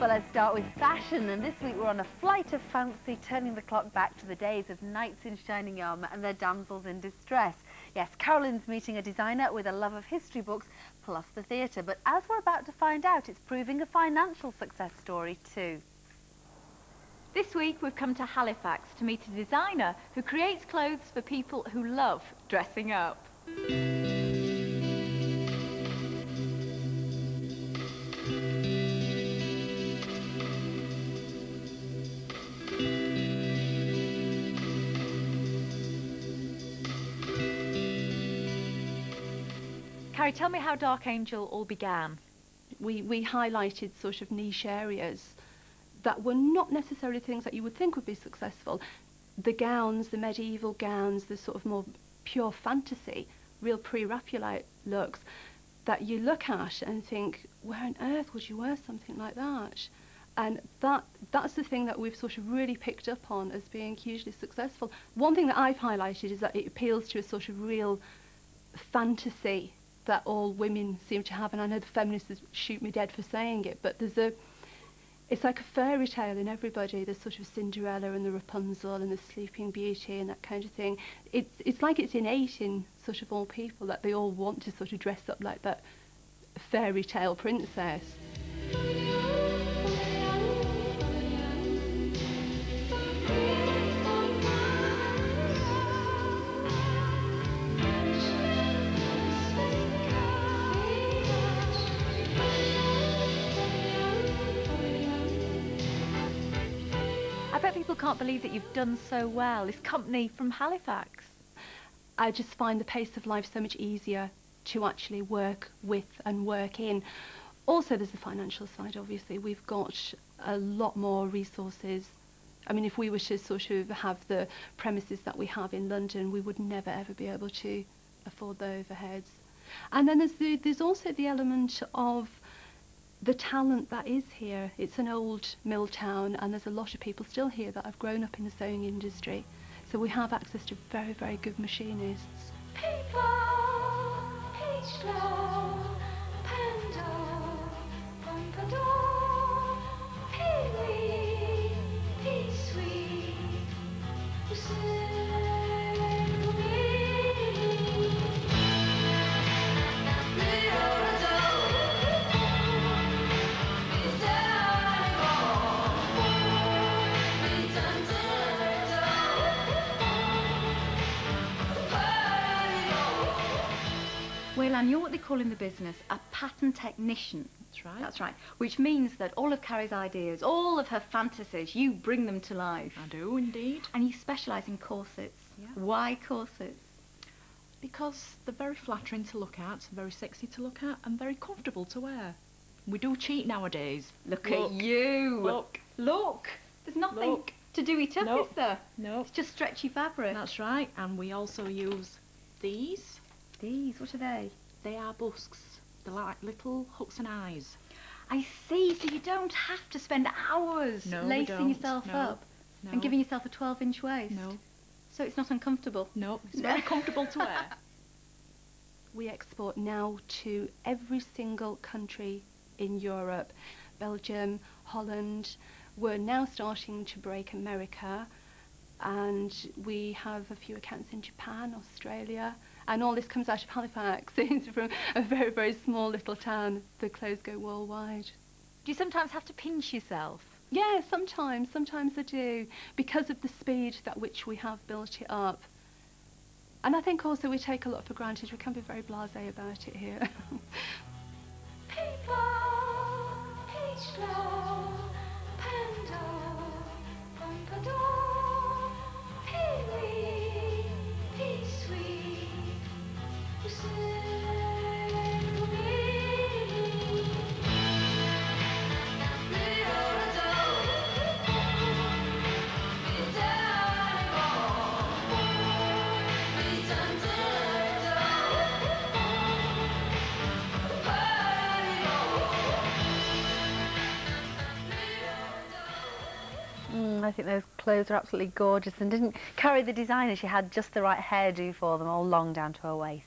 Well, let's start with fashion, and this week we're on a flight of fancy, turning the clock back to the days of knights in shining armour and their damsels in distress. Yes, Carolyn's meeting a designer with a love of history books, plus the theatre, but as we're about to find out, it's proving a financial success story too. This week we've come to Halifax to meet a designer who creates clothes for people who love dressing up. Carrie, tell me how Dark Angel all began. We highlighted sort of niche areas that were not necessarily things that you would think would be successful. The gowns, the medieval gowns, the sort of more pure fantasy, real pre-Raphaelite looks that you look at and think, where on earth would you wear something like that? And that's the thing that we've sort of really picked up on as being hugely successful. One thing that I've highlighted is that it appeals to a sort of real fantasy that all women seem to have, and I know the feminists shoot me dead for saying it, but it's like a fairy tale in everybody. There's sort of Cinderella and the Rapunzel and the Sleeping Beauty and that kind of thing. It's like it's innate in sort of all people that they all want to sort of dress up like that fairy tale princess. I bet people can't believe that you've done so well, this company from Halifax. I just find the pace of life so much easier to actually work with and work in. Also, there's the financial side, obviously. We've got a lot more resources. I mean, if we were to sort of have the premises that we have in London, we would never ever be able to afford the overheads. And then there's also the element of the talent that is here. It's an old mill town, and there's a lot of people still here that have grown up in the sewing industry. So we have access to very, very good machinists. Waylan, you're what they call in the business a pattern technician. That's right. That's right. Which means that all of Carrie's ideas, all of her fantasies, you bring them to life. I do indeed. And you specialise in corsets. Yeah. Why corsets? Because they're very flattering to look at, very sexy to look at, and very comfortable to wear. We do cheat nowadays. Look at you. Look. Look. There's nothing Look. to do it up, Nope. is there? No. It's just stretchy fabric. That's right, and we also use these. These, what are they? They are busks. They're like little hooks and eyes. I see, so you don't have to spend hours No, we lacing don't. yourself No. up No. and giving yourself a 12-inch waist. No. So it's not uncomfortable. No, it's very comfortable to wear. We export now to every single country in Europe. Belgium, Holland. We're now starting to break America, and we have a few accounts in Japan, Australia, and all this comes out of Halifax. It's from a very, very small little town. The clothes go worldwide. Do you sometimes have to pinch yourself? Yeah, sometimes I do, because of the speed at which we have built it up. And I think also we take a lot for granted. We can be very blasé about it here. I think those clothes are absolutely gorgeous. And didn't Carrie, the designer, she had just the right hairdo for them, all long down to her waist.